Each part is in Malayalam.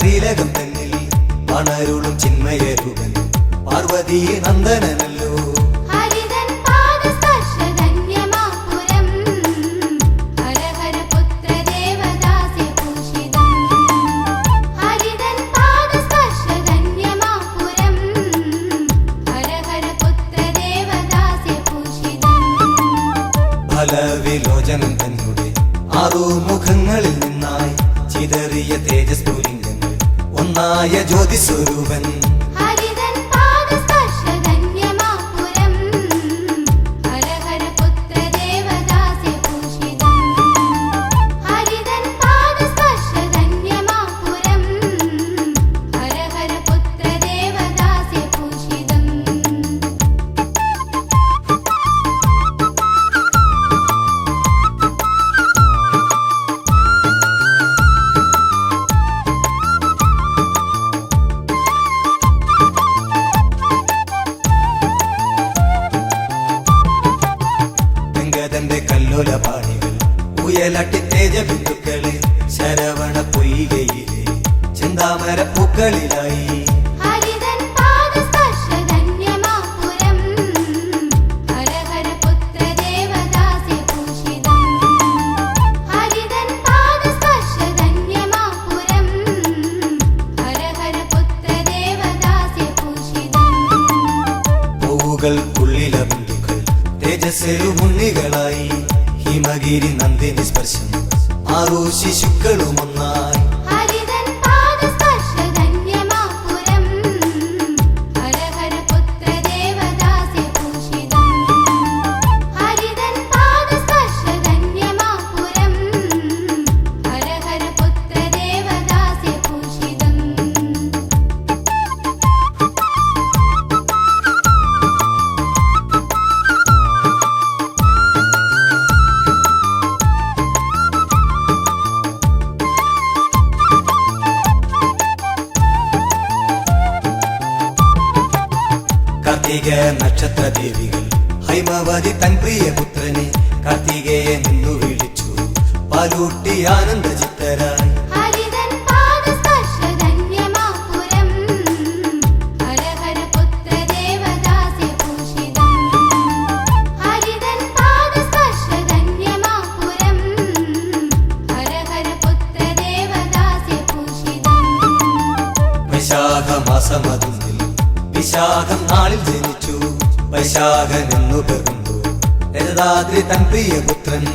ശ്രീലകം തന്നിൽ പണരുളും ചിന്മയരൂപൻ പാർവതീ നന്ദനല്ലോ. ഫലവിലോചനം തന്നെ ആറു മുഖങ്ങളിൽ നിന്നായി ചിതറിയ തേജസ്ഫുലിംഗങ്ങൾ ഒന്നായ ജ്യോതിസ്വരൂപൻ. കല്ലോലപാണികൾ ഉയലട്ടി തേജബിന്ദുക്കളെ ശരവണ പൊയ്കയിലെ ചിന്താമര പൂക്കളിലായി. പൂവുകൾക്കുള്ളില ബിന്ദുക്കൾ തേജസ്സരു മുന്നികളായി. ഹിമഗിരി നന്ദിനി സ്പർശം ആറു ശിശുക്കളും ഒന്നായി. കാർത്തിക നക്ഷത്ര ദേവികൾ ഹൈമവതി തൻ പ്രിയ പുത്രനെ കാർത്തികയെ നിന്നു വിളിച്ചു പാലൂട്ടി ആനന്ദ ചിത്തരായി. വൈശാഖമാസമതുന്നിൽ വിശാഖം നാളിൽ ജനിച്ചു വൈശാഖൻ എന്നു പെറുന്നു രജതാദ്രി തൻ പ്രിയപുത്രൻ.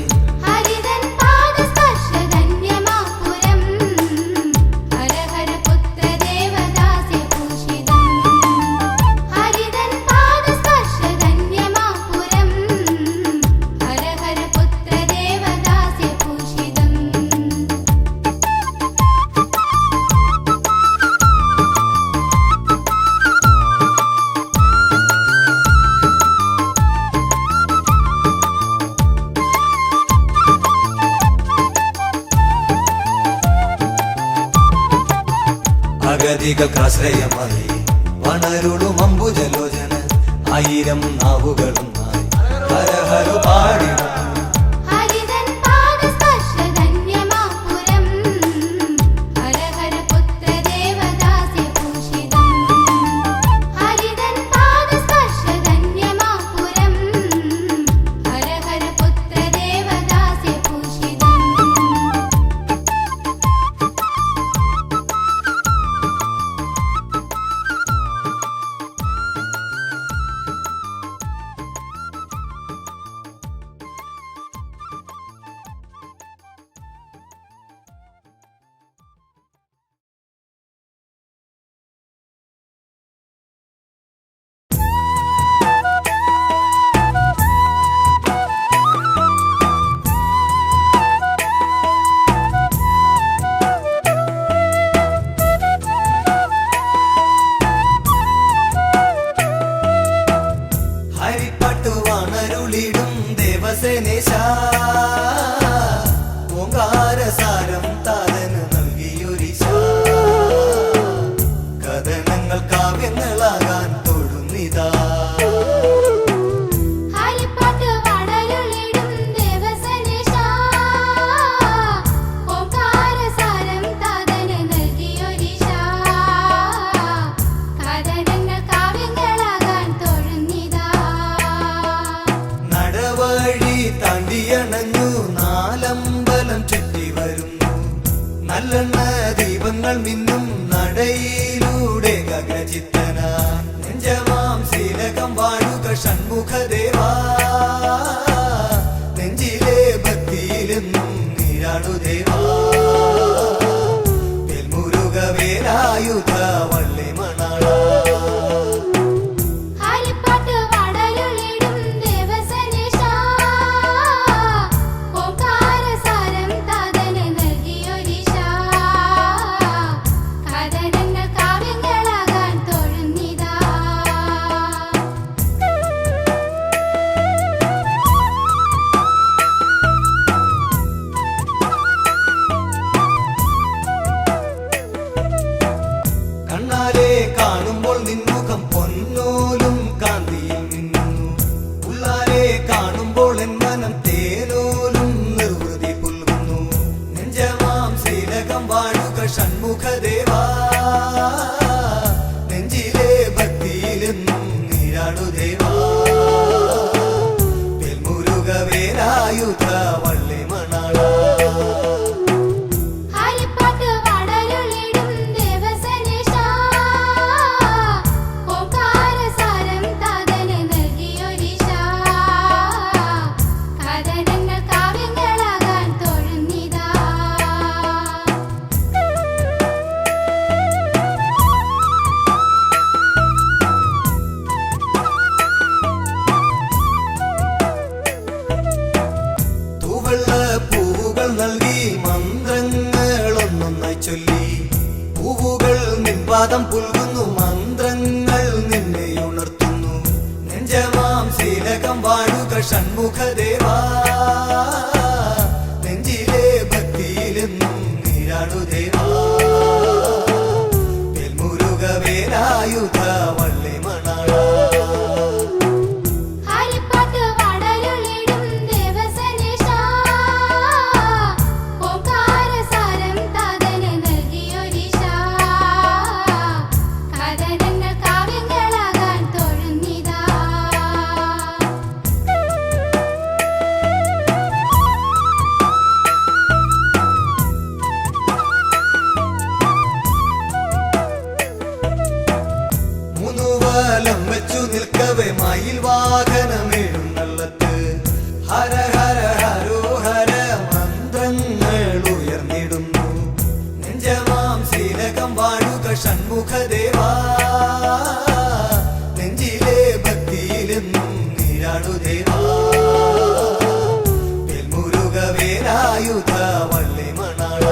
അഗതികൾക്കാശ്രയമായി വണരുളും അംബുജലോചന ആയിരം നാവുകളുമായി ഹരഹരു പാടിടും. ഓങ്കാരസാരം താതന് നൽകിയൊരിശ കഥനങ്ങൾ കാവ്യങ്ങളാകാൻ തൊഴുന്നിതാ. ഓങ്കാരസാരം താതന് നൽകിയൊരിശ തിരിയണഞ്ഞു നാലമ്പലം ചുറ്റി വരുന്നു നല്ലെണ്ണ ദീപങ്ങൾ മിന്നും നടയിലൂടെ ഗഗനചിത്തന നെഞ്ചമാം ശീലകം വാഴുക ഷൺമുഖദേവാ നെഞ്ചിലെ ഭക്തിയിലെന്നും നീരാണു ദേവാ വെൽമുരുക വേലായുധ വള്ളി മണാള കണ്ണാലെ കാണുമ്പോൾ നിൻമുഖം പൊന്നോലും കാന്തിയിൽ മിന്നുന്നു ഉള്ളാലെ കാണുമ്പോൾ എൻ മനം തേനോലും നിർവൃതി പുൽകുന്നു നെഞ്ചമാം ശീലകം വാഴുക ഷൺമുഖദേവാ നെഞ്ചിലെ ഭക്തിയിലെന്നും നീരാണു ദേവാ വെൽമുരുക വേലായുധ വള്ളി മണാള പൂവുകൾ നൽകി മന്ത്രങ്ങളൊന്നൊന്നായി ചൊല്ലി പൂവുകൾ നിൻപാദം പുൽകുന്നു മന്ത്രങ്ങൾ നിന്നെ ഉണർത്തുന്നു നെഞ്ചമാം ശീലകം വാഴുക ഷൺമുഖദേവാ നെഞ്ചിലെ ഭക്തിയിലെന്നും നീരാണു ദേവാ വെൽമുരുക വേലായുധ വള്ളി മണാള മൂന്നുവലം വെച്ചു നിൽക്കവേ മയിൽ വാഹനമെഴുന്നള്ളത്ത് ഹര ഹര ഹരോഹര മന്ത്രങ്ങൾ ഉയർന്നിടുന്നു നെഞ്ചമാം ശീലകം വാഴുക ഷൺമുഖദേവാ നെഞ്ചിലെ ഭക്തിയിലെന്നും നീരാണു ദേവാ വെൽമുരുക വേലായുധ വള്ളി മണാള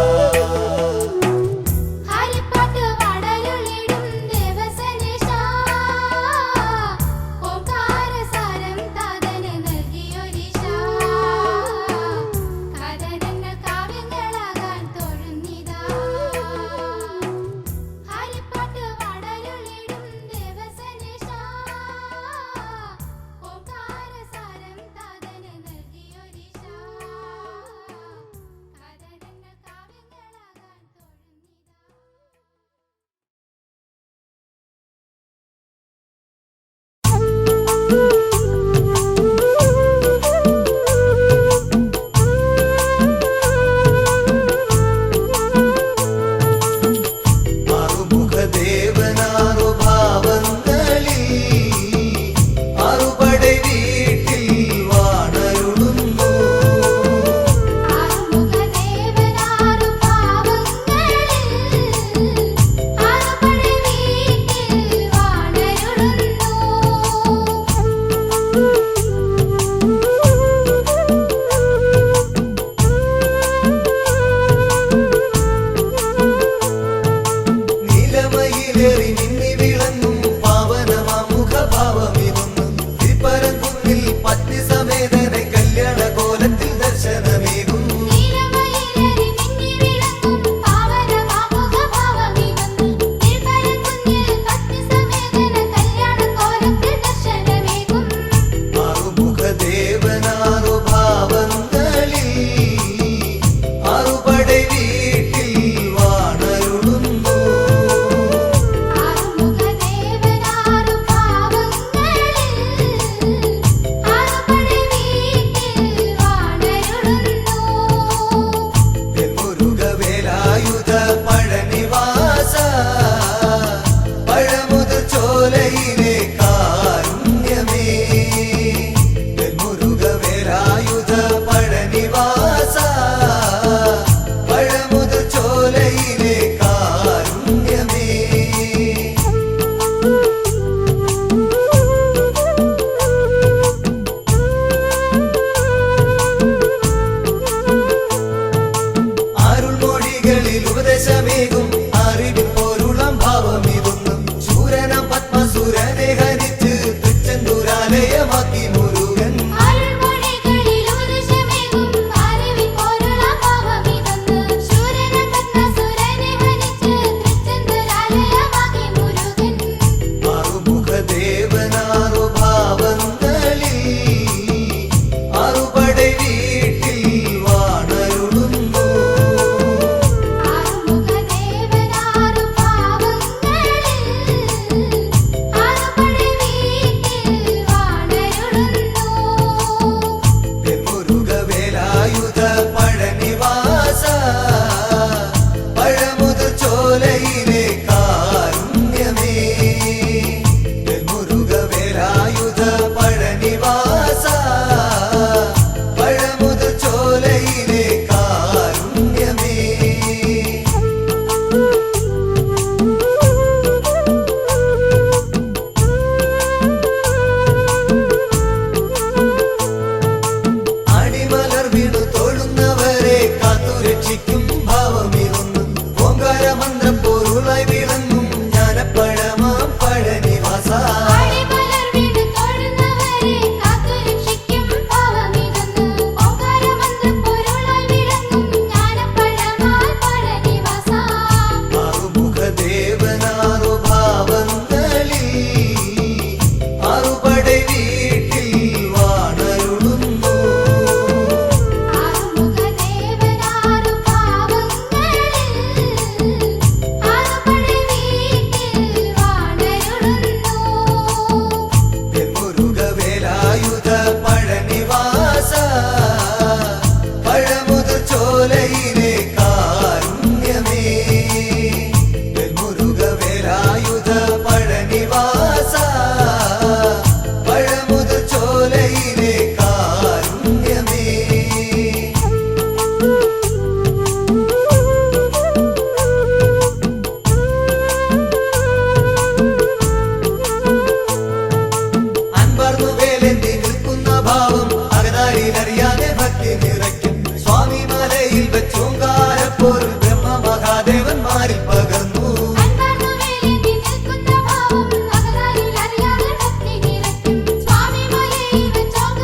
ചോലയിലെ കാരുണ്യമേ. അൻപർന്നു വേലെന്തി നിൽക്കുന്ന ഭാവം അകതാരിലറിയാതെ ഭക്തി നിറയ്ക്കും. സ്വാമി മലയിൽ വെച്ചോങ്കാരപ്പോരിൽ ബ്രഹ്മ മഹാദേവന്മാരിൽ പകർന്നു. സ്വാമി മലയിൽ വെച്ചോങ്കാരപ്പോരിൽ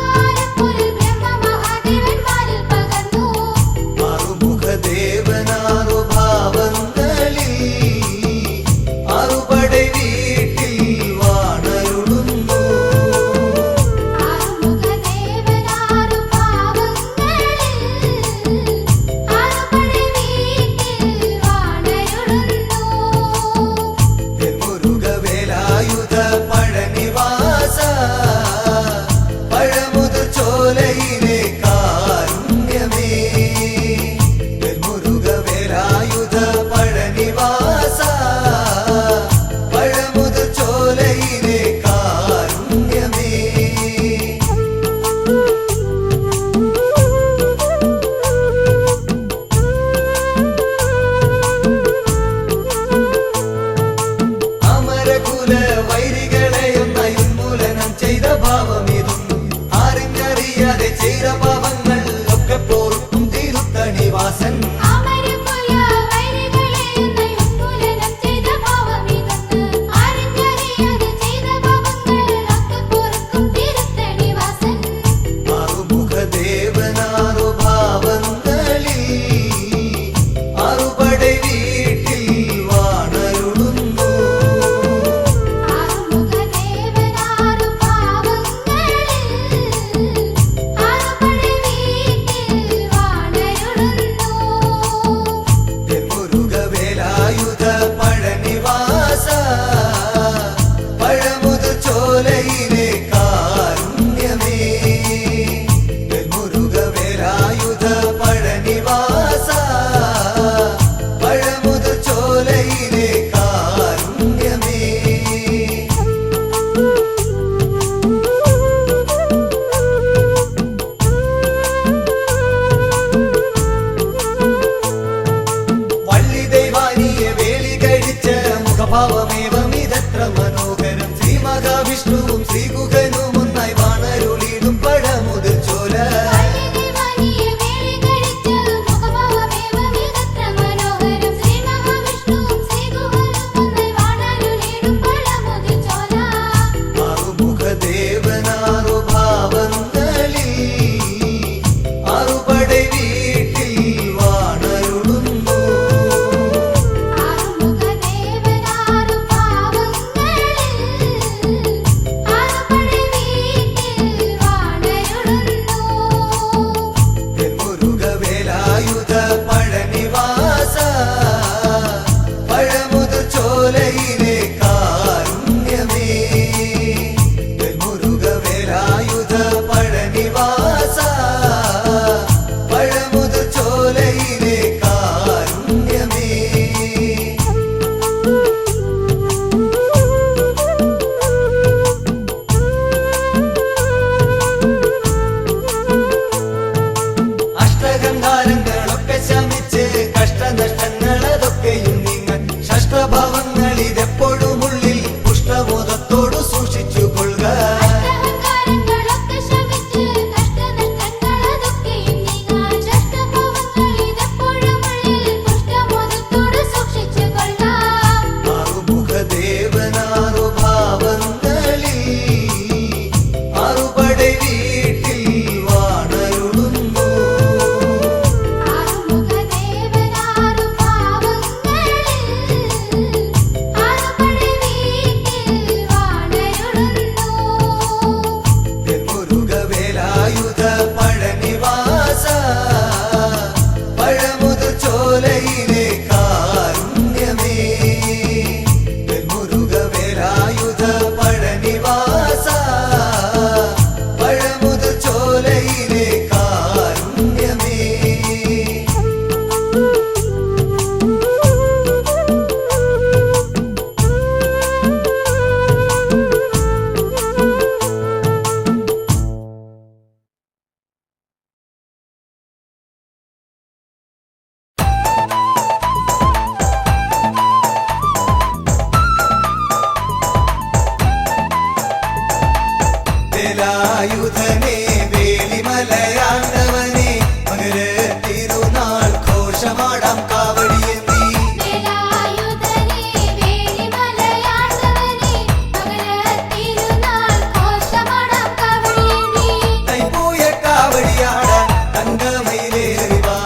വേലായുധനെ വേലിമലയാണ്ടവനെ മകര തിരുനാൾ ഘോഷമാടാം കാവടിയേന്തി വേലായുധനെ വേലിമലയാണ്ടവനെ മകരത്തിരുനാൾ ഘോഷമാടാം കാവടിയേന്തി തൈപ്പൂയ കാവടിയാടാൻ തങ്കമയിലേറി വാ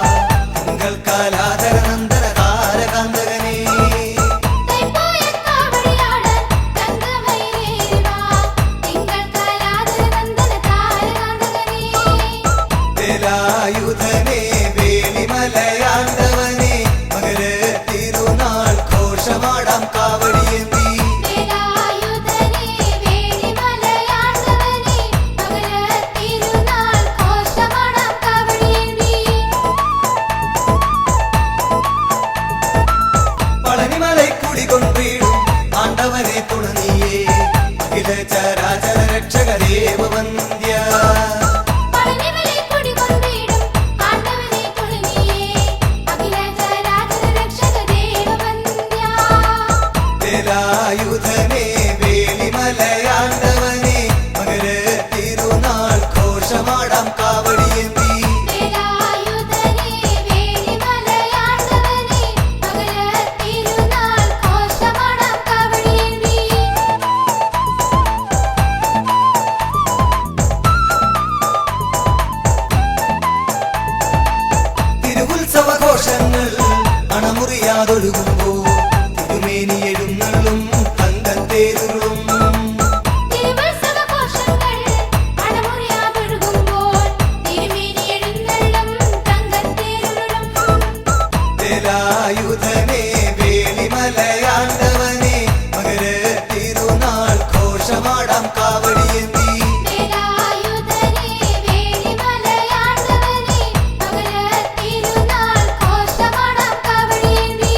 തിങ്കൾ കാലാധര നന്ദന താരകാന്തകനെ തൈപ്പൂയ കാവടിയാടാൻ തങ്കമയിലേറി വാ തിങ്കൾ കാലാധരനന്ദന താരകാന്തകനേ വേലായുധനെ വേലിമലയാണ്ടവനെ മകര തിരുനാൾ ഘോഷമാടാം കാവടിയേന്തി വേലായുധനെ വേലിമലയാണ്ടവനെ മകരത്തിരുനാൾ ഘോഷമാടാം കാവടിയേന്തി പളനിമലൈ കുടികൊണ്ടിടും ആണ്ടവനെ തുണനീയേ അഖില ചരാചര രക്ഷക ദേവവന്ദ്യ പളനിമലൈ കുടികൊണ്ടിടും ആണ്ടവനെ തുണനിയേ അഖില ചരാചര രക്ഷക ദേവവന്ദ്യ വേലായുധനെ വേലിമലയാണ്ടവനെ മകര തിരുനാൾ ഘോഷമാടാം കാവടിയേന്തി വേലായുധനെ വേലിമലയാണ്ടവനെ മകരത്തിരുനാൾ ഘോഷമാടാം കാവടിയേന്തി തിരുവുത്സവഘോഷങ്ങൾ അണമുറിയാതൊഴുകുമ്പോ തിരുമേനി എഴുന്നള്ളും തങ്കത്തേരുളും തിരുവുത്സവഘോഷങ്ങൾ അണമുറിയാതൊഴുകുമ്പോൾ തിരുമേനി എഴുന്നള്ളും തങ്കത്തേരുളും വേലായുധനെ വേലിമലയാണ്ടവനെ മകര തിരുനാൾ ഘോഷമാടാം കാവടിയേന്തി വേലായുധനെ വേലിമലയാണ്ടവനെ മകരത്തിരുനാൾ ഘോഷമാടാം കാവടിയേന്തി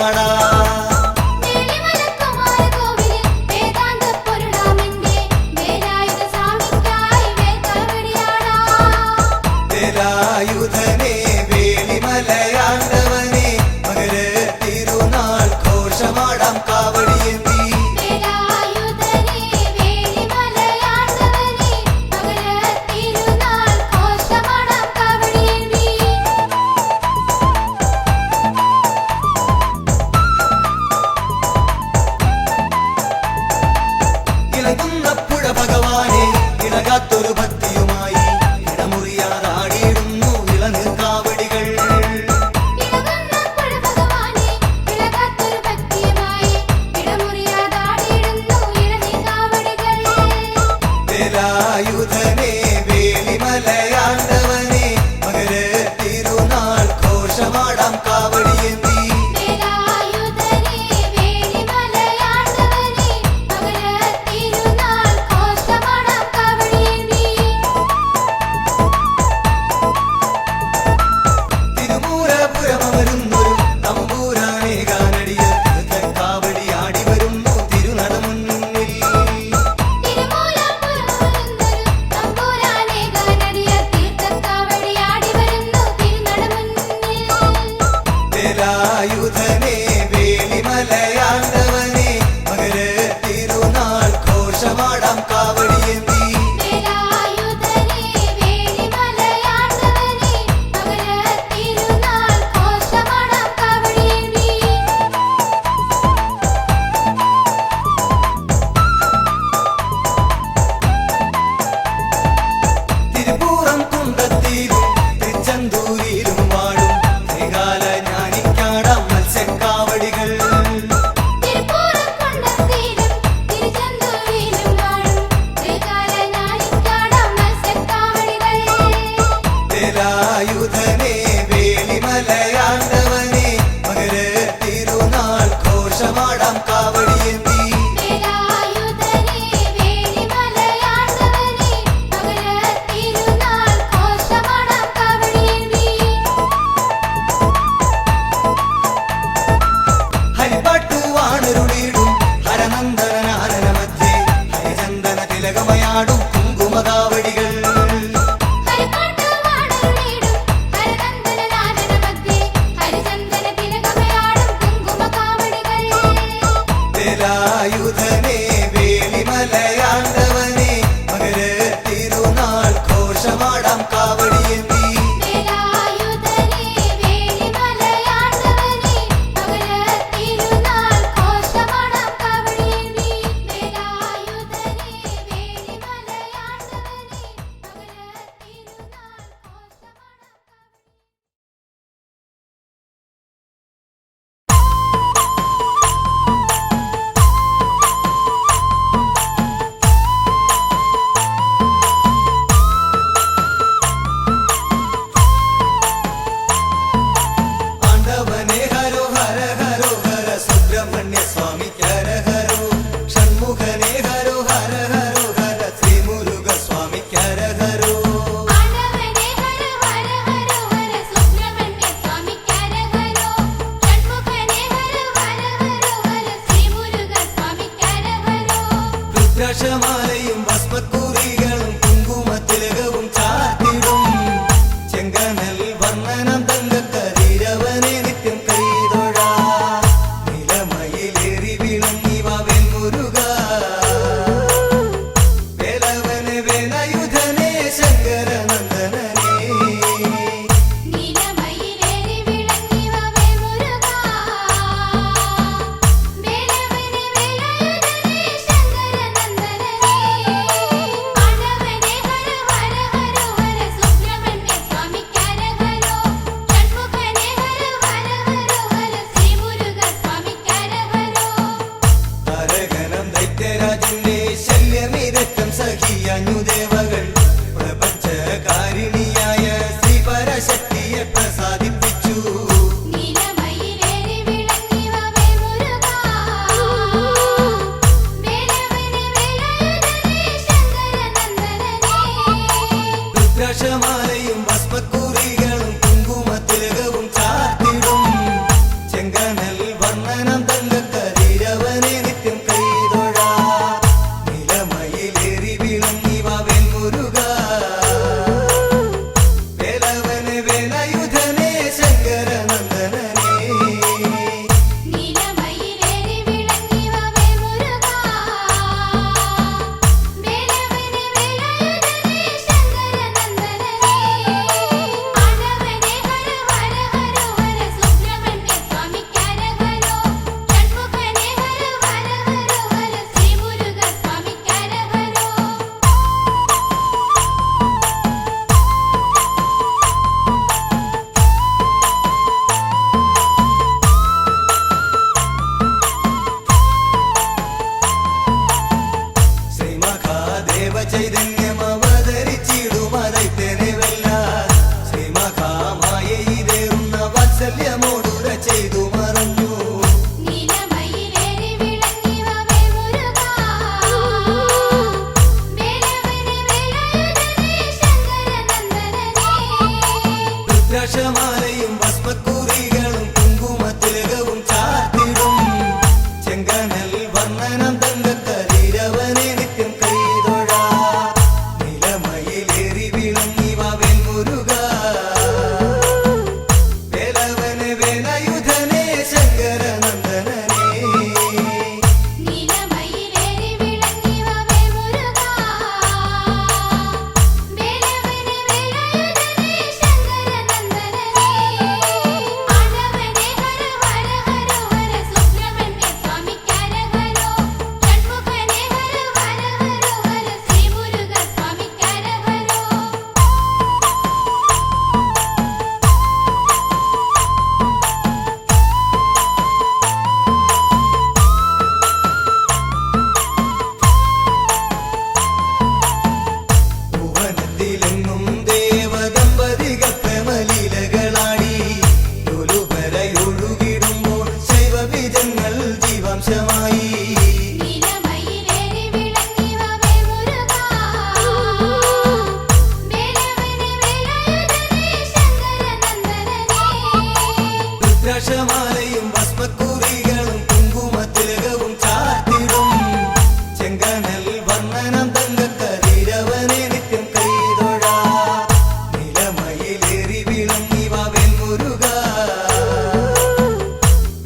കാണാം. വേളിമലക്കുമാരകോവിലിൽ വേദാന്തപ്പൊരുളാമെന്റെ വേലായുധ സ്വാമിക്കായി വേൽക്കാവടിയാടാം. വേലായുധനെ വേളിമലയാണ്ടവനെ മകര തിരുനാൾ ഘോഷമാടാം കാവടിയേന്തി. വേലായുധനെ വേളിമലയാണ്ടവനെ മകരത്തിരുനാൾ ഘോഷമാടാം കാവടിയേന്തി. ഇളകുന്ന പുഴ ഭഗവാനെ ഇളകാത്തൊരു ഭക്തിയുമായി ഇടമുറിയാറാടിയിടുന്നു ഇളനീർ കാവടികൾ. ഇളകുന്ന പുഴ ഭഗവാനെ ഇളകാത്തൊരു ഭക്തിയുമായി ഇടമുറിയാതാടിയിടുന്നു ഇളനീർ കാവടികൾ. വേലായുധനെ വേളിമലയാണ്ടവനെ മകര തിരുനാൾ ഘോഷമാടാം കാവടിയേന്തി. വേലായുധനെ വേളിമലയാണ്ടവനെ മകരത്തിരുനാൾ ഘോഷമാടാം കാവടിയേന്തി. തിരുമൂലപുരമരുന്നൊരു തമ്പൂരാനെ കാനടിയ കാവടിയാടി വരുന്നു തിരുനടമുന്നിൽ. തിരുമൂലപുരമരുന്നൊരു തമ്പുരാനെ ഗാനടിയ തീർത്ഥക്കാവടിയാടി വരുന്നു തിരുനടമുന്നിൽ. വേലായുധനെ വേളിമലയാണ്ടവനെ മകര തിരുനാൾ ഘോഷമാടാം കാവടിയേന്തി. വേലായുധനെ വേളിമലയാണ്ടവനെ മകരത്തിരുനാൾ ഘോഷമാടാം കാവടിയേന്തി. തിരുപ്പൂറം കുണ്ടത്തിലും തൃച്ചന്തൂരിലും വാടും ത്രികാല ജ്ഞാനിക്കാടാം മത്സ്യക്കാവടികൾ. തിരുപ്പൂരം കൊണ്ടത്തിലും തിരുചെന്തൂരിലും വാഴും ത്രികാലജ്ഞാനിക്കാടാം മത്സ്യക്കാവടികൾ. വേലായുധനെ വേളിമലയാണ്ടവനെ മകര തിരുനാൾ ഘോഷമാടാം കാവടിയേന്തി. വേലായുധനെ വേളിമലയാണ്ടവനെ മകരത്തിരുനാൾ ഘോഷമാടാം കാവടിയേന്തി. ഹരിപ്പാട്ടു വാണരുളിയിടും ഹരനന്ദനാനന മധ്യേ ഹരിചന്ദന തിലകമയാടും കുങ്കുമകാവടികൾ. ഹരിപ്പാട്ട് വാണരുളിയിടും ഹരനന്ദനാനന മധ്യേ ഹരിചന്ദന തിലകമയാടും കുങ്കുമകാവടികൾ. വേലായുധനെ വേളിമലയാണ്ടവനെ മകര തിരുനാൾ ഘോഷമാടാം കാവടിയേന്തി. വേലായുധനെ വേളിമലയാണ്ടവനെ മകരത്തിരുനാൾ ഘോഷമാടാം കാവടിയേന്തി. വേലായുധനെ വേളിമലയാണ്ടവനെ മകരത്തിരുനാൾ ആണ്ടവനെ ഹരോ ഹര ഹരോ ഹര സുബ്രഹ്മണ്യ സ്വാമിക്ക് ഹര ഹരോ. ഷൺമുഖനെ ഹരോ ഹര ഹരോ ഹര ശ്രീമുരുക സ്വാമിക്ക് ഹര ഹരോ. ആണ്ടവനെ ഹര ഹര ഹര ഹര സുബ്രഹ്മണ്യ സ്വാമിക്ക് ഹര ഹരോ. ഷൺമുഖനെ ഹര ഹര ഹര ഹര ശ്രീമുരുക സ്വാമിക്ക് ഹര ഹരോ. രുദ്രാക്ഷമാലയും ഭസ്മക്കുറികളും കുങ്കുമത്തിലകവും ചാർത്തിടും ചെങ്കനൽ വർണ്ണനം തങ്കക്കരീരവനെ നിത്യം കൈതൊഴാ. നിലമയിലേറി വിളങ്ങിവ വെൺമുരുക വേലവനെ വേലയുധനെ ശങ്കരനന്ദനനെ. നീലമയിലേറി വിളങ്ങിവ വേൽമുരുകാ. വേലവനെ വേലായുധനെ ശങ്കരനന്ദനനെ. ഞങ്ങൾ ജീവാംശമായി നീലമയിലേറി വിളങ്ങി വാവേ മുരുകാ വേലവനെ വേലായുധനേ ശങ്കരനന്ദനനേ രുദ്രാക്ഷമാലയും ഭസ്മക്കുറികളും കുങ്കുമത്തിലകവും ചാർത്തിടും ചെങ്കനൽ വന്ദനം തങ്കക്കതിരവനെ നിത്യം കൈതൊഴാ നിലമയിലേറി വിളങ്ങി വാവേൽ മുരുകാ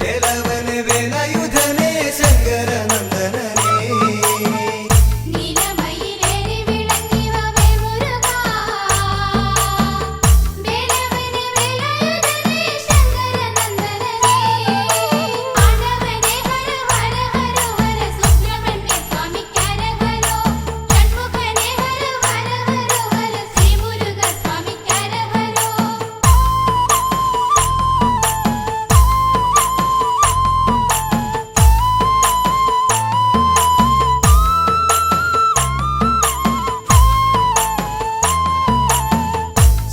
വേലവനെ വേലായുധനേ ശങ്കരനന്ദനനേ നീലമയിലേറി വിളങ്ങി വാവേ മുരുകാ വേലവനെ വേലായുധനേ ശങ്കരനന്ദനനേ ആണ്ടവനേ ഹര ഹര ഹര ഹര സുബ്രഹ്മണ്യ സ്വാമിക്കരഹരോ ഷൺമുഖനേ ഹര ഹര ഹര ഹര ശ്രീ മുരുക സ്വാമിക്കരഹരോ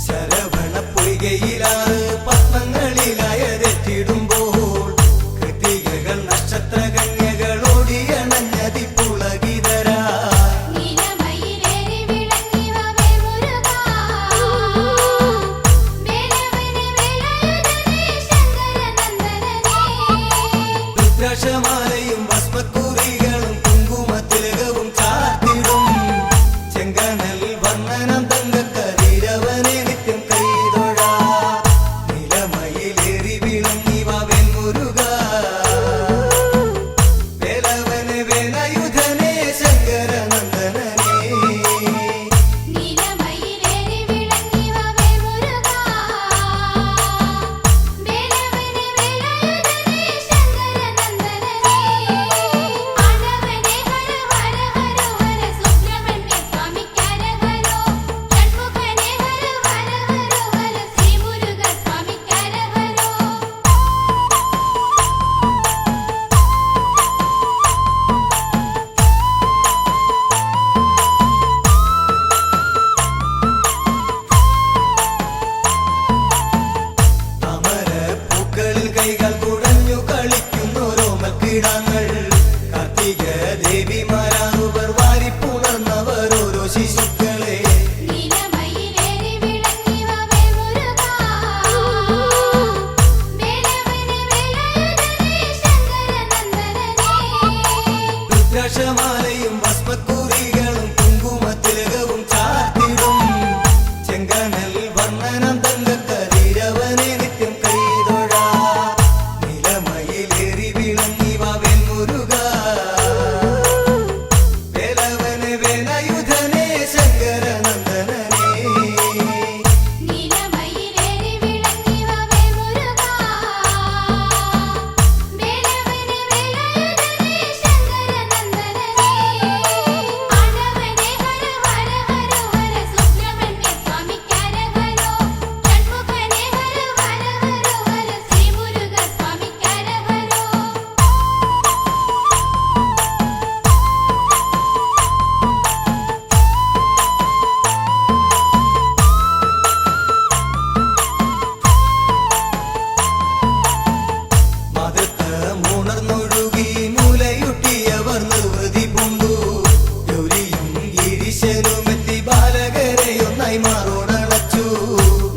ശരവണ പൊയ്കയിലാണ് പത്മങ്ങളിലായതെത്തിടുമ്പോൾ കൃതികകൾ നക്ഷത്രകന്യകളോടിയണഞ്ഞതിപ്പുളകിതരാ നീലമയിലേറി വിളങ്ങി വാവേ മുരുകാ വേലവനെ വേലായുധനേ ശങ്കരനന്ദനനേ രുദ്രാക്ഷമാലയും ഭസ്മക്കുറികളും കുങ്കുമത്തിലകവും ചാർത്തിടും ചെങ്കനൽ വന്ദനം തങ്കക്കതിരവനെ നിത്യം കൈതൊഴാ നിലമയിലേറി വിളങ്ങി വാവേൽ മുരുകാ വേലവനെ വേലായുധനേ ശങ്കരനന്ദനനേ നീലമയിലേറി വിളങ്ങി വാവേ മുരുകാ വേലവനെ വേലായുധനേ ശങ്കരനന്ദനനേ ആണ്ടവനേ ഹര ഹര ഹര ഹര സുബ്രഹ്മണ്യ സ്വാമിക്കരഹരോ ഷൺമുഖനേ ഹര ഹര ഹര ഹര ശ്രീ മുരുക സ്വാമിക്കരഹരോ അമര പൂക്കളിൽ കൈകൾ കുടഞ്ഞു കളിക്കുന്നോരോമക്കിടങ്ങൾ കാർത്തിക ദേവിമാരാകുവർ വാരിപ്പുണർന്നവർ ഓരോ ശിശുക്കളെ നീലമയിലേറി വിളങ്ങി വാവേ മുരുകാ വേലവനെ വേലായുധനേ ശങ്കരനന്ദനനേ രുദ്രാക്ഷമാലയും ഭസ്മക്കുറികളും കുങ്കുമത്തിലകവും ചാർത്തിടും ചെങ്കനൽ വന്ദനം തങ്കക്കതിരവനെ നിത്യം കൈതൊഴാ നിലമയിലേറി വിളങ്ങി വാവേൽ മുരുകാ വേലവനെ വേലായുധനേ ശങ്കരനന്ദനനേ നീലമയിലേറി വിളങ്ങി വാവേ മുരുകാ വേലവനെ വേലായുധനേ ശങ്കരനന്ദനനേ ആണ്ടവനേ ഹര ഹര ഹര ഹര സുബ്രഹ്മണ്യ സ്വാമിക്കരഹരോ ഷൺമുഖനേ ഹര ഹര ഹര ഹര ശ്രീ മുരുക സ്വാമിക്കരഹരോ മതത്തമുണർന്നൊഴുകി മൂലയുട്ടിയവർ നിർവൃതി പൂണ്ടു ഗൗരിയും ഗിരീശനുമെത്തി ബാലകരെയൊന്നായി മാറോടണച്ചു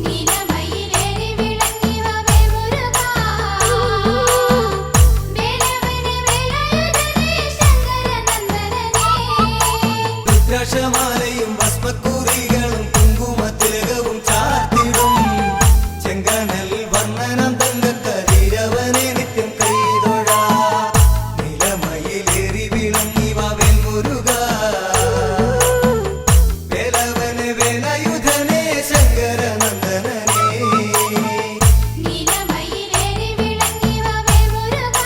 നീലമയിലേറി വിളങ്ങി വാവേ മുരുകാ വേലവനെ വേലായുധനേ ശങ്കരനന്ദനനേ രുദ്രാക്ഷമാലയും ഭസ്മക്കുറികളും കുങ്കുമത്തിലകവും ചാർത്തിടും ചെങ്കനൽ വന്ദനം തങ്കക്കതിരവനെ നിത്യം കൈതൊഴാ നിലമയിലേറി വിളങ്ങി വാവേൽ മുരുകാ വേലവനെ വേലായുധനേ ശങ്കരനന്ദനനേ നീലമയിലേറി വിളങ്ങി വാവേ മുരുകാ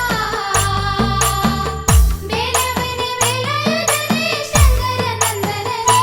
വേലവനെ വേലായുധനേ ശങ്കരനന്ദനനേ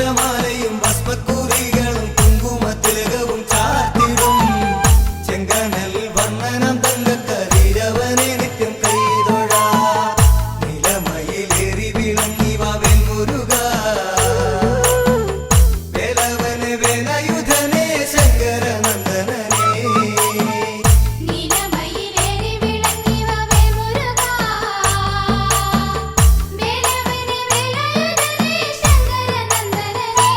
രുദ്രാക്ഷമാലയും ഭസ്മക്കുറികളും കുങ്കുമത്തിലകവും ചാർത്തിടും ചെങ്കനൽ വന്ദനം തങ്കക്കരീരവനെ നിത്യം കൈതൊഴ നിലമയിലേറി വിളങ്ങി വാവേൽ മുരുക വേലവനെ വേലയുധനെ ശങ്കരനന്ദനനെ നീലമയിലേറി വിളങ്ങി വാവേൽ മുരുക വേലവനെ വേലയുധനെ ശങ്കരനന്ദനനെ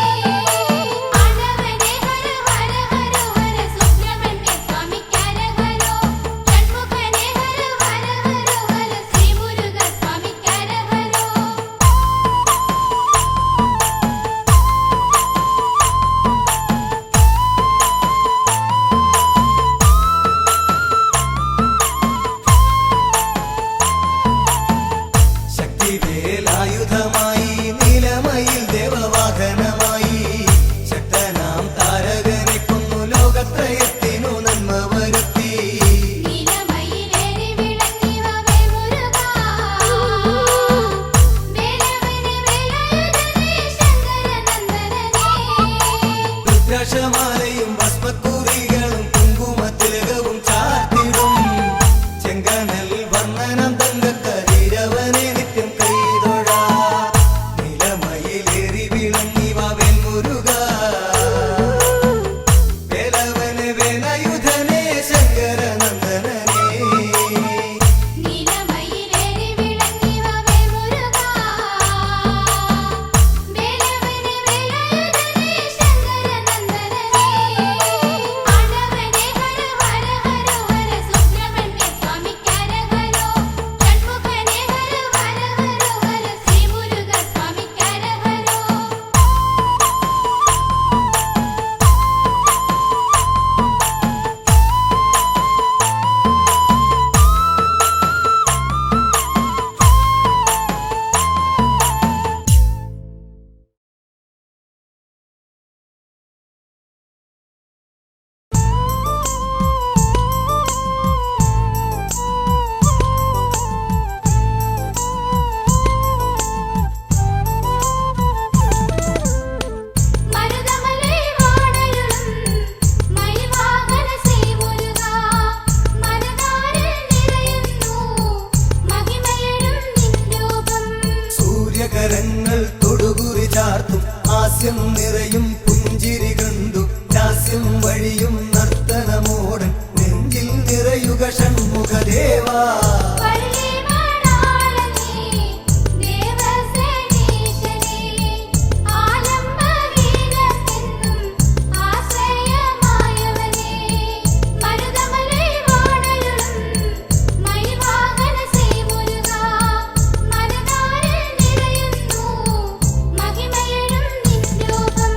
ആണ്ടവനെ ഹര ഹര ഹര ഹര സുബ്രഹ്മണ്യ സ്വാമിക്കരഹരോ ഷൺമുഖനെ ഹര ഹര ഹര ഹര ശ്രീ മുരുക സ്വാമിക്കരഹരോ ശക്തിവേലായുധമായി നീലമയിൽ ദേവവാഹനമായി ശക്തനാം താരകനെ കൊന്നു ലോകത്രയത്തിനു നന്മ വരുത്തി നീലമയിലേറി വിളങ്ങി വാവേൽ മുരുക വേലവനെ വേലയുധനെ ശങ്കരനന്ദനനെ രുദ്രാക്ഷമാലയും ഭസ്മക്കുറികളും കുങ്കുമത്തിലകവും ചാർത്തിടും ചെങ്കനൽ വന്ദനം തങ്കക്കരീരവനെ നിത്യം കൈതൊഴ നിലമയിലേറി വിളങ്ങി വാവേൽ മുരുക വേലവനെ വേലയുധനെ ശങ്കരനന്ദനനെ നീലമയിലേറി വിളങ്ങി വാവേൽ മുരുക വേലവനെ വേലയുധനെ ശങ്കരനന്ദനനെ ആണ്ടവനെ ഹര ഹര ഹര ഹര സുബ്രഹ്മണ്യ സ്വാമിക്കരഹരോ ഷൺമുഖനെ ഹര ഹര ഹര ഹര ശ്രീ മുരുക സ്വാമിക്കരഹരോ മരുതമലൈ വാണരുളും മയിൽവാഹന ശ്രീ മുരുക മനതാരിൽ നിറയുന്നു മഹിമയേറും നിൻ രൂപം സൂര്യകരങ്ങൾ തൊടുകുറി ചാർത്തും ഹാസ്യം നിറയും പുഞ്ചിരി കണ്ടു ലാസ്യം വഴിയും നർത്തനമോടൻ നെഞ്ചിൽ നിറയുക ഷൺമുഖദേവാ പള്ളിവാണാളനേ ദേവസേനീശനേ ആലംബഗീതമെന്നും ആശ്രയമായവനേ മരുതമലൈ വാണരുളും മയിൽവാഹന ശ്രീ മുരുക മനതാരിൽ നിറയുന്നു മഹിമയേറും നിൻ രൂപം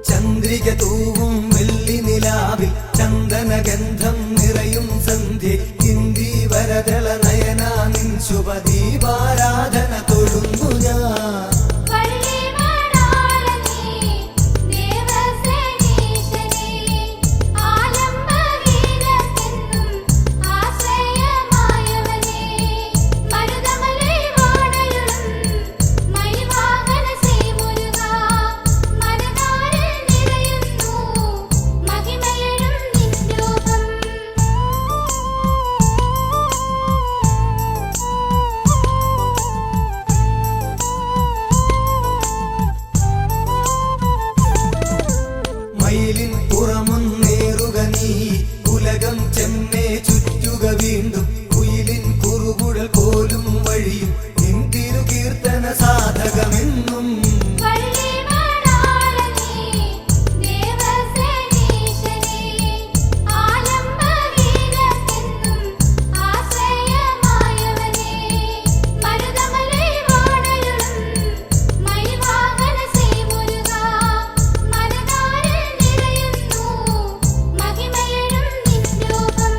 ചന്ദ്രിക തൂവും വെള്ളി നിലാവിൽ ചന്ദനഗന്ധം നിറയും സന്ധ്യ ഇന്ദി വരദള നയന നിൻ ശുഭദീപാരാധന തൊഴുന്നു ഞാൻ പള്ളിവാണാളനേ ദേവസേനീശനേ ആലംബഗീതമെന്നും ആശ്രയമായവനേ മരുതമലൈ വാണരുളും മയിൽവാഹന ശ്രീ മുരുക മനതാരിൽ നിറയുന്നു മഹിമയേറും നിൻ രൂപം മയിലിൻ പുറമൊന്നേറുക നീ ഉലകം ചെമ്മേ ചുറ്റുക വീണ്ടും കുയിലിൻ കുറുകുഴൽ പോലും വഴിയും നിൻ തിരുകീർത്തന സാധകമെന്നും പള്ളിവാണാളനേ ദേവസേനീശനേ ആലംബഗീതമെന്നും ആശ്രയമായവനേ മരുതമലൈ വാണരുളും മയിൽവാഹന ശ്രീ മുരുക മനതാരിൽ നിറയുന്നു മഹിമയേറും നിൻ രൂപം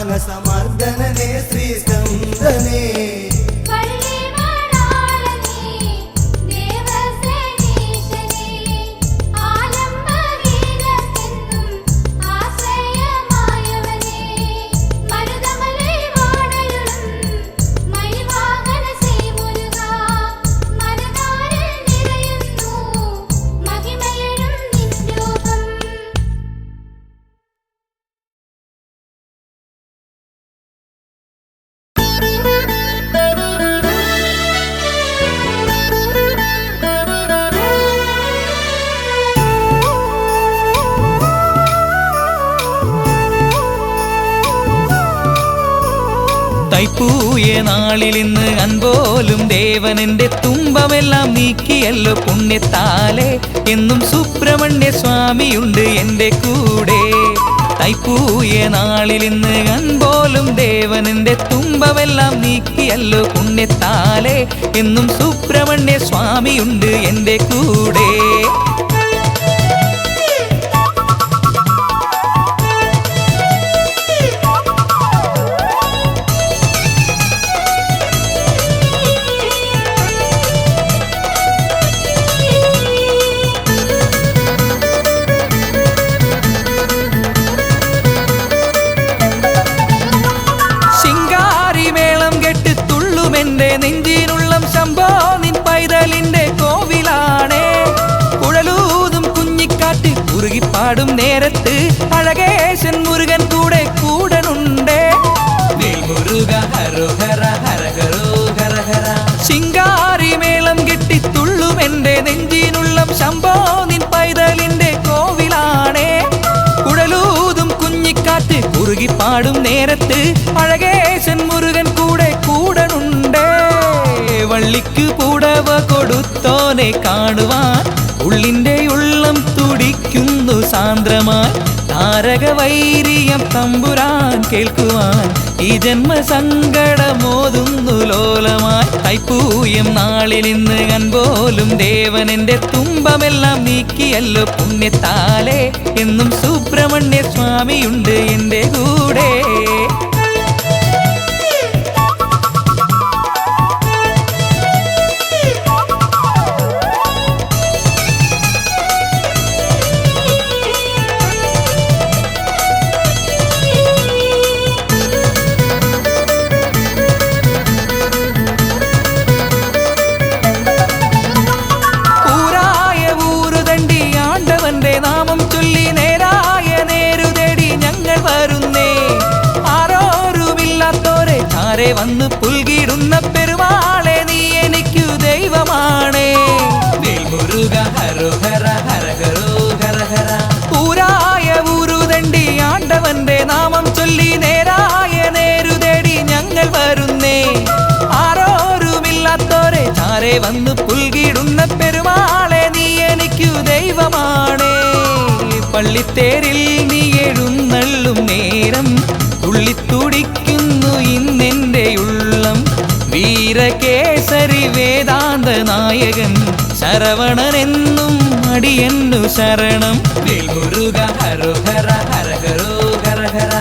മാനസമർദ്ദനനേ ശ്രീസ്കന്ദനേ തൈപ്പൂയ നാളിലിന്ന് അൻപോലും ദേവനെന്റെ തുമ്പമെല്ലാം നീക്കിയല്ലോ പുണ്യത്താലെ എന്നും സുബ്രഹ്മണ്യ സ്വാമിയുണ്ട് എൻ്റെ കൂടെ. തൈപ്പൂയ നാളിലിന്ന് അൻപോലും ദേവനെന്റെ തുമ്പമെല്ലാം നീക്കിയല്ലോ പുണ്യത്താലെ എന്നും സുബ്രഹ്മണ്യ സ്വാമിയുണ്ട് എൻ്റെ കൂടെ. നെഞ്ചിനുള്ളം ശംഭോ നിൻ പൈതലിന്റെ കോവിലാണേ. കുഴലൂതും കുഞ്ഞിക്കാറ്റ് കുറുകിപ്പാടും നേരത്ത് അഴകേശൻ മുരുകൻ കൂടെ കൂടനുണ്ടേ. മുരുക ഹരോഹര ഹരഹരോ ഹരഹര. ശിങ്കാരി മേളം കെട്ടി തുള്ളും എന്റെ നെഞ്ചിനുള്ളം ശംഭോ നിൻ പൈതലിന്റെ കോവിലാണേ. കുഴലൂതും കുഞ്ഞിക്കാറ്റ് കുറുകിപ്പാടും നേരത്ത് അഴകേശൻ മുരുകൻ കൂടെ കൂടനുണ്ടേ. വള്ളിക്ക് പൂടവ കൊടുത്തോനെ കാണുവാൻ ഉള്ളിൻ്റെ ഉള്ളം തുടിക്കുന്നു സാന്ദ്രമായി. താരകവൈരിയം തമ്പുരാൻ കേൾക്കുവാൻ ഈ ജന്മസങ്കടമോതുന്നു ലോലമായി. തൈപ്പൂയം നാളിലിന്ന് അൻപോലും ദേവനെന്റെ തുമ്പമെല്ലാം നീക്കിയല്ലോ പുണ്യത്താലെ എന്നും സുബ്രഹ്മണ്യ സ്വാമിയുണ്ട് എൻ്റെ കൂടെ. നാമം ചൊല്ലി നേരായ നേരുതേടി ഞങ്ങൾ വരുന്നേ. ആരോരുമില്ലാത്തോരെ ചാരെ വന്ന് പുൽകിടുന്ന പെരുമാളെ നീ എനിക്കു ദൈവമാണേ. മുരുക ഹരോഹര ഹരഹരോ ഹരഹര. ഊരായ ഊരുതണ്ടി ആണ്ടവന്റെ നാമം ചൊല്ലി നേരായ നേരുതേടി ഞങ്ങൾ വരുന്നേ. ആരോരുമില്ലാത്തോരെ ചാരെ വന്ന് പുൽകിടുന്ന പെരുമാളെ നീ എനിക്കു ദൈവമാണേ. പള്ളിത്തേരിൽ നീ എഴുന്നള്ളും നേരം തുള്ളിത്തുടിക്കുന്നു ഇന്നെൻ്റെ ഉള്ളം. വീരകേസരി വേദാന്ത നായകൻ ശരവണനെന്നും അടിയന്നു ശരണം. മുരുക ഹരോഹര ഹരഹരോ ഹരഹര.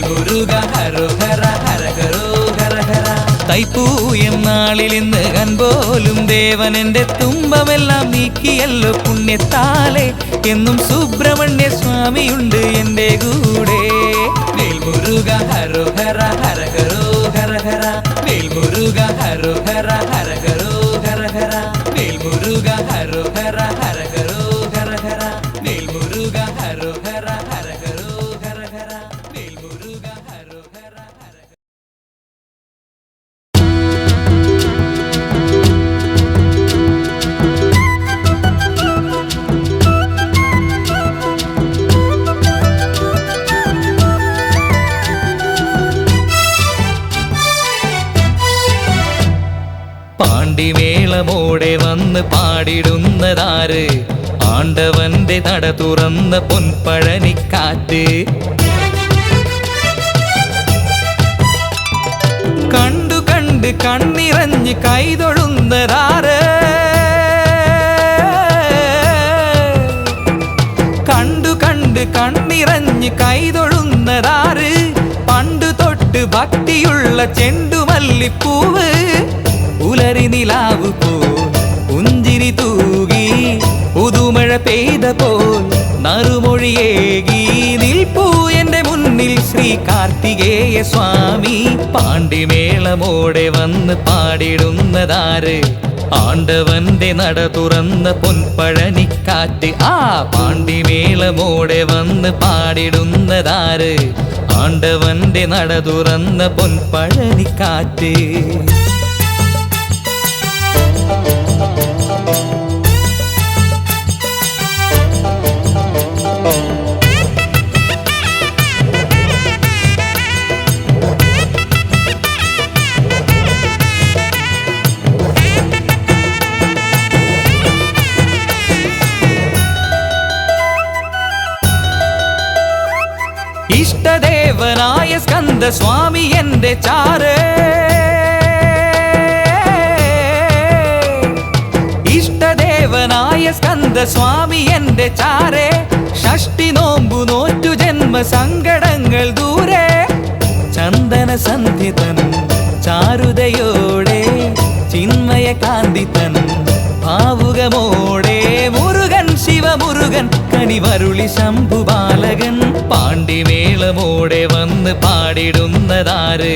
മുരുക ഹരോഹര ഹരഹരോ ഹരഹര. തൈപ്പൂയം നാളിലിന്ന് അൻപോലും ദേവനെന്റെ തുമ്പമെല്ലാം നീക്കിയല്ലോ പുണ്യത്താലെ എന്നും സുബ്രഹ്മണ്യ സ്വാമിയുണ്ട് എൻ്റെ കൂടെ. മുരുക ഹരോഹര ഹരഹരോ ഹരഹര. മുരുക ഹരോഹര ഹരഹരോ ഹരഹര. മുരുക ഹരോഹര ഹരഹരോ ഹരഹര. മുരുക ഹരോഹര ഹരഹരോ ഹരഹര. മുരുക ഹരോഹര ഹരഹര. പാണ്ടിമേളമോടെ വന്ന് പാടിടുന്നതാര്? ആണ്ടവന്റെ നട തുറന്ന പൊൻപഴനിക്കാറ്റ്. കണ്ടു കണ്ട് കണ്ണിറഞ്ഞ് കൈതൊഴുന്നതാര്? കണ്ടു കണ്ട് കണ്ണിറഞ്ഞ് കൈതൊഴുന്നതാര്? പണ്ടു ഭക്തിയുള്ള ചെണ്ടുമല്ലിപ്പൂവ് പുലരി നിലാവ് പോൽ പുഞ്ചിരി തൂകി പുതുമഴ പെയ്ത പോൽ നറുമൊഴിയേകി നിൽപ്പൂ എന്റെ മുന്നിൽ ശ്രീ കാർത്തികേയ സ്വാമി. പാണ്ടിമേളമോടെ വന്ന് പാടിടുന്നതാര്? ആണ്ടവന്റെ നട തുറന്ന പൊൻപഴനിക്കാറ്റ്. ആ പാണ്ടിമേളമോടെ വന്ന് പാടിടുന്നതാര്? ആണ്ടവന്റെ നട തുറന്ന പൊൻപഴനിക്കാറ്റ്. ഇഷ്ടദേവനായ സ്കന്ദ സ്വാമി എന്റെ ചാരേ, ഇഷ്ടദേവനായ സ്കന്ദ സ്വാമി എന്റെ ചാരേ. ഷഷ്ടി നോമ്പു നോറ്റു ജന്മ സങ്കടങ്ങൾ ദൂരെ. ചന്ദന സന്ധ്യതൻ ചാരുതയോടെ ചിന്മയ കാന്തിതൻ ഭാവുകമോടെ മുരുകൻ ശിവമുരുകൻ കനിവരുളി ശംഭുബാലകൻ. പാണ്ടിമേളമോടെ വന്ന് പാടിടുന്നതാര്?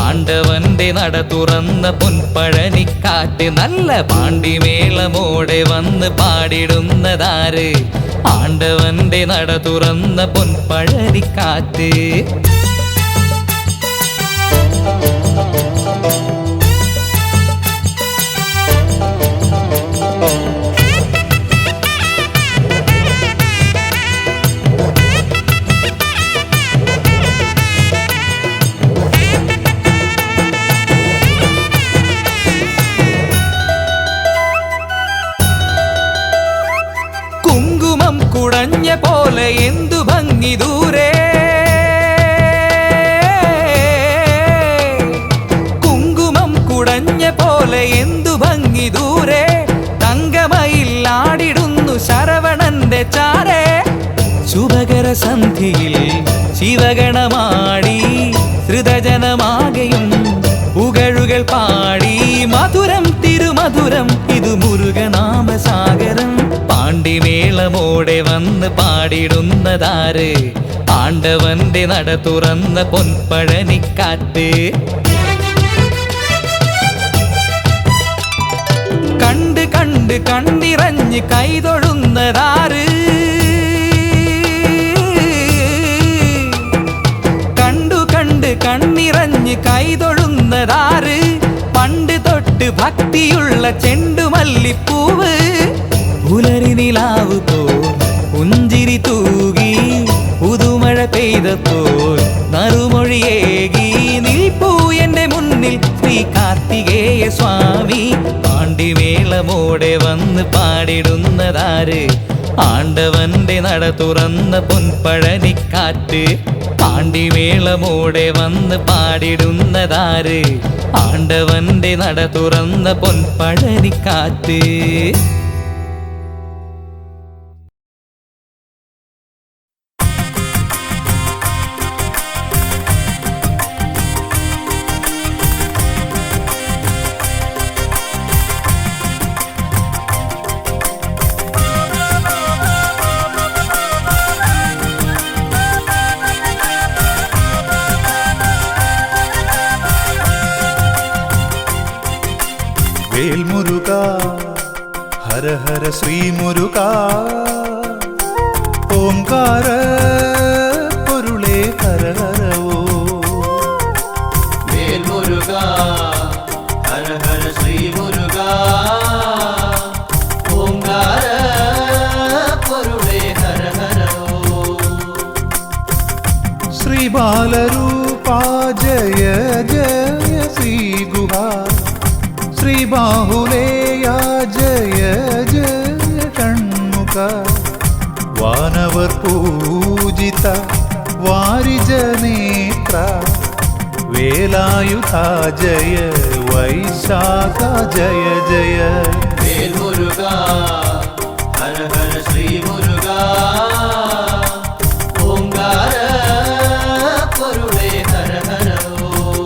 ആണ്ടവന്റെ നട തുറന്ന പൊൻപഴനിക്കാറ്റ്. നല്ല പാണ്ടിമേളമോടെ വന്ന് പാടിടുന്നതാര്? ആണ്ടവന്റെ നട തുറന്ന പൊൻപഴനിക്കാറ്റ്. കുങ്കുമം കുടഞ്ഞ പോലെ എന്തു ഭംഗി ദൂരെ. കുങ്കുമം കുടഞ്ഞ പോലെ എന്തു ഭംഗി ദൂരെ. തങ്കമയിൽ ആടിടുന്നു ശരവണന്റെ ചാരേ. ശുഭകര സന്ധിയിൽ ശിവഗണമാടി ശ്രുതജനമാകെയും പുകഴുകൾ പാടി. മധുരം തിരുമധുരം ഇതു മുരുകനാമസാഗരം. പാണ്ടിമേളമോടെ വന്ന് പാടിടുന്നതാര്? ആണ്ടവന്റെ നട തുറന്ന പൊൻപഴനിക്കാറ്റ്. കണ്ട് കണ്ട് കണ്ണിറഞ്ഞ് കൈതൊഴുന്നതാര്? കണ്ടു കണ്ട് കണ്ണിറഞ്ഞ് കൈതൊഴുന്നതാര്? പണ്ട് തൊട്ട് ഭക്തിയുള്ള ചെണ്ടുമല്ലിപ്പൂവ് പുലരി നിലാവ് പോൽ പുഞ്ചിരി തൂകി പുതുമഴ പെയ്തപ്പോൾ നറുമൊഴിയേകി നിൽപ്പൂ എന്റെ മുന്നിൽ ശ്രീ കാർത്തികേയ സ്വാമി. പാണ്ടിമേളമോടെ വന്ന് പാടിടുന്നതാര്? ആണ്ടവന്റെ നട തുറന്ന പൊൻപഴനിക്കാറ്റ്. പാണ്ടിമേളമോടെ വന്ന് പാടിടുന്നതാര്? ആണ്ടവന്റെ നട തുറന്ന പൊൻപഴനിക്കാറ്റ്. വേൽമുരുക ഹര ഹര ശ്രീ മുരുക. ഓംകാര പൊരുളേ ഹര ഹര ഓ. വേൽമുരുക ഹര ഹര ശ്രീ മുരുക. ഓംകാര പൊരുളേ ഹര ഹര ഓ. ശ്രീ ബാലരൂപാ ജയ ജയ ശ്രീ ഗുഹാ. ശ്രീ ബാഹുലേയാ ജയ ജയ ഷൺമുഖ. വാനവർ പൂജിത വാരിജനേത്ര. വേലായുധ ജയ വൈശാഖ ജയ ജയ. വേൽമുരുക ഹര ഹര ശ്രീ മുരുക. ഓംകാര പൊരുളേ ഹര ഹര ഓ.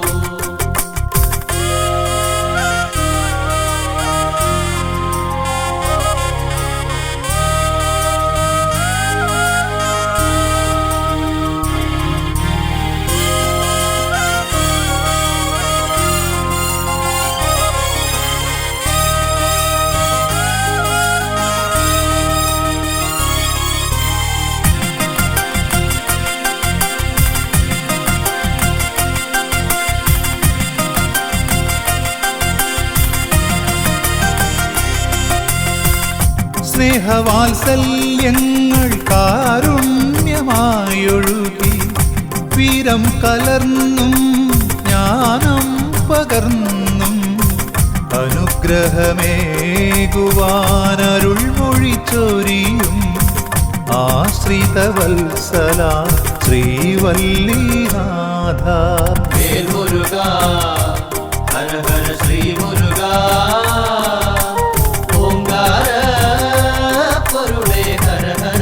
സ്നേഹവാത്സല്യങ്ങൾ കാരുണ്യമായൊഴുകി വീരം കലർന്നും ജ്ഞാനം പകർന്നും അനുഗ്രഹമേകുവാനരുൾമൊഴി ചൊരിയും ആശ്രിതവത്സല ശ്രീവല്ലിനാഥ. വേൽ മുരുക ഹര ഹര ശ്രീ മുരുക ഓംകാര പൊരുളേ ഹര ഹര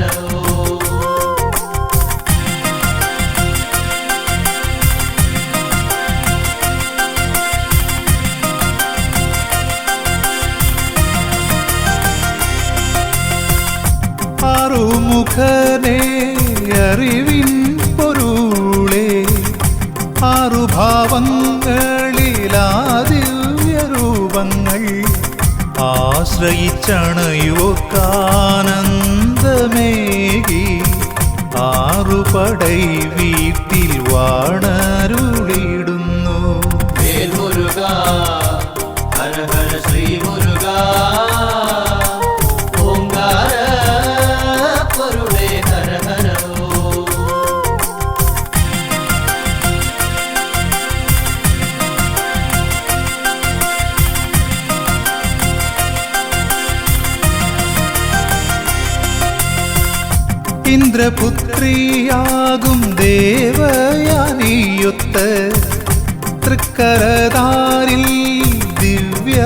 ആറുമുഖനേ അറിവിൻ പൊരുളേ ആറുഭാവങ്ങളിലാദിവ്യരൂപങ്ങൾ ആശ്രയിച്ചണയോക്കാനന്ദമേകി ആറുപടൈ വീട്ടിൽ വാണരുളിടുന്നു. വേൽ മുരുക ഹര ഹര ശ്രീ മുരുക ഓംകാര പൊരുളേ ഹര ഹര ഇന്ദ്രപുത്രിയാകും ദേവയാനിയൊത്ത് തൃക്കരതാരിൽ ദിവ്യമാവേലേന്തി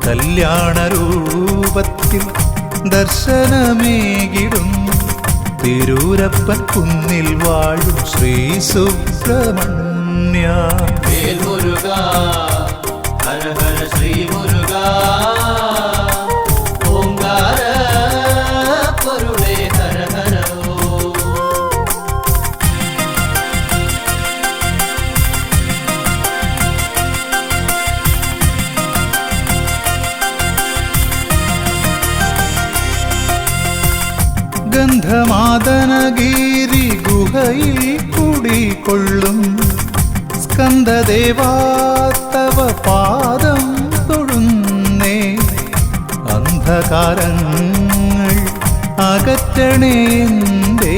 കല്യാണരൂപത്തിൽ ദർശനമേകിടും തിരൂരപ്പൻ കുന്നിൽ വാഴും ശ്രീ സുബ്രഹ്മണ്യ. വേൽ മുരുക ഹര ഹര ശ്രീ മുരുക ഓംകാര പൊരുളേ ഹര ഹര ഗന്ധമാദനഗിരി ഗുഹയിൽ കുടികൊള്ളും സ്കന്ദദേവാത്തവ പാദം തൊഴുന്നേ. അന്ധകാരങ്ങൾ അകറ്റണേന്റെ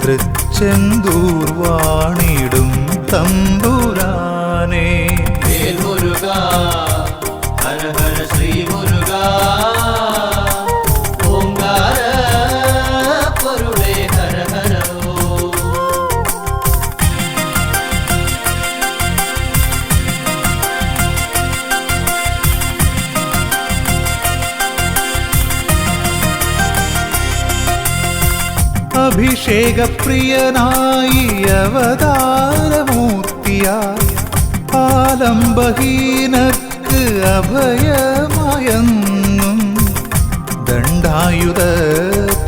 തൃച്ചെന്തൂർവാണിടും തമ്പുരാനേ. വേൽ മുരുക ഹര ഹര ശ്രീ മുരുക ഓംകാര പൊരുളേ ഹര ഹര അഭിഷേകപ്രിയനായി അവതാരമൂർത്തിയായി ആലംബഹീനർക്ക് അഭയമായെന്നും ദണ്ഡായുധ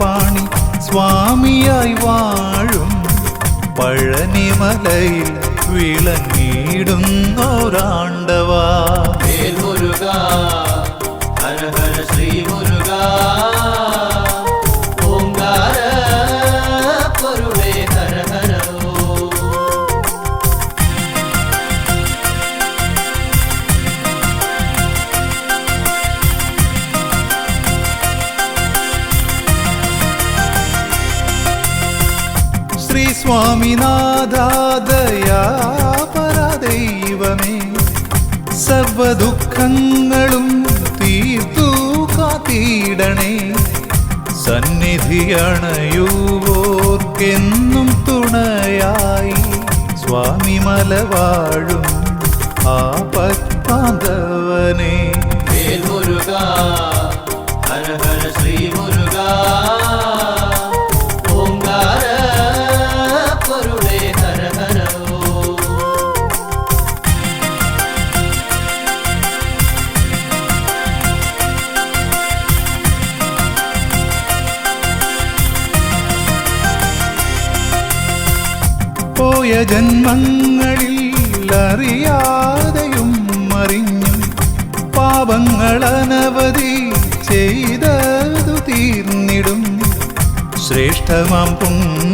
പാണി സ്വാമിയായി വാഴും പഴനിമലയിൽ വിളങ്ങിടുന്നോരാണ്ടവാ. വേൽ മുരുക ഹര ഹര ശ്രീ മുരുക ഓംകാര പൊരുളേ ഹര ഹര ശ്രീ സ്വാമിനാഥദയാപരദൈവമേ സർവദുഃഖങ്ങളും തീർത്തു കാത്തിടണേ. സന്നിധിയണയുവോർക്കെന്നും തുണയായി സ്വാമി മലവാഴും ആപത്പാന്തവനേ. വേൽ മുരുക ഹര ഹര ശ്രീ മുരുക ഓംകാര പൊരുളേ ഹര ഹര പോയ ജന്മങ്ങളിൽ അറിയാതെയും അറിഞ്ഞും പാപങ്ങളനവധി ചെയ്തതു തീർന്നിടും. ശ്രേഷ്ഠമാം പുണ്യമലയേറി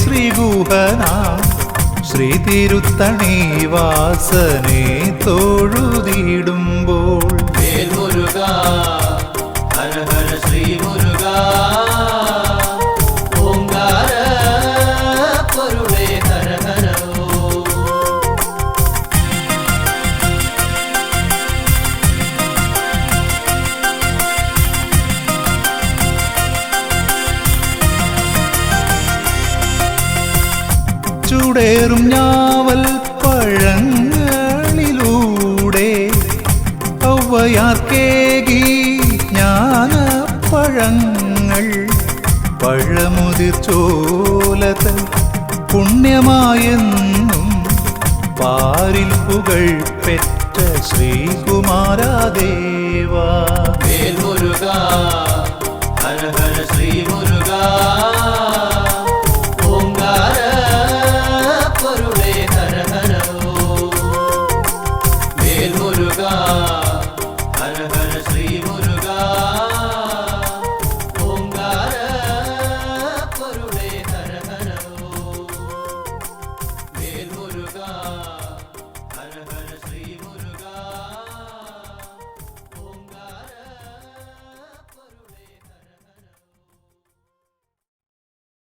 ശ്രീഗുഹനാ ശ്രീ തിരുത്തണി വാസനെ തൊഴുതിടുമ്പോൾ മുരുകാ ഹര ഹര ശ്രീ മുരുകാ ഓംകാര പൊരുളേ ഹര ഹരോ ചൂടേറും ഞാവൽ പഴങ്ങളിലൂടെ ഔവയാർക്കേകി ജ്ഞാനപ്പഴങ്ങൾ പഴമുതിർ ചോലതൻ പുണ്യമായെന്നും പാരിൽ പുകൾ പെറ്റ ശ്രീകുമാരദേവാ വേൽ മുരുകാ ഹര ഹര ശ്രീ മുരുകാ ഓംകാര പൊരുളേ ഹര ഹരോ വേൽ മുരുകാ